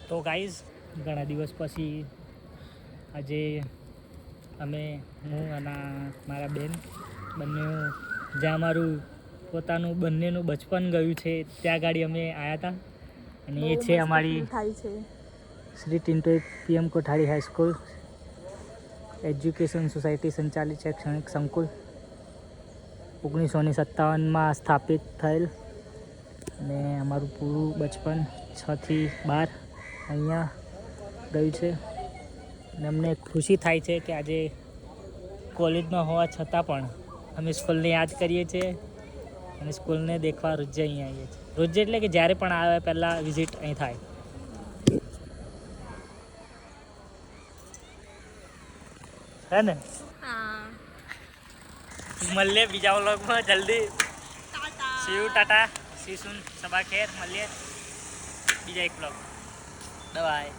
તો ગાઈઝ ઘણા દિવસ પછી આજે હું અને મારા બેન બંને જ્યાં મારું પોતાનું બંનેનું બચપન ગયું છે ત્યાં ગાડી અમે આવ્યા હતા અને એ છે અમારી શ્રી ટિન્ટો PM કોઠારી હાઈસ્કૂલ એજ્યુકેશન સોસાયટી સંચાલિત શૈક્ષણિક સંકુલ 1957માં સ્થાપિત થયેલ અને અમારું પૂરું બચપન 6 થી 12 અહીંયા ગયું છે અને અમને ખુશી થાય છે કે આજે કોલેજમાં હોવા છતાં પણ અમે સ્કૂલને યાદ કરીએ છીએ અને સ્કૂલને દેખવા રોજે અહીંયા આવીએ છીએ. રોજે એટલે કે જ્યારે પણ આવે પહેલાં વિઝિટ અહીં થાય. હે ને? મળીએ બીજા વ્લોગમાં જલ્દી. ટાટા સી સુન સબા ખેર. મળીએ બીજા એક વ્લોગ. બાય.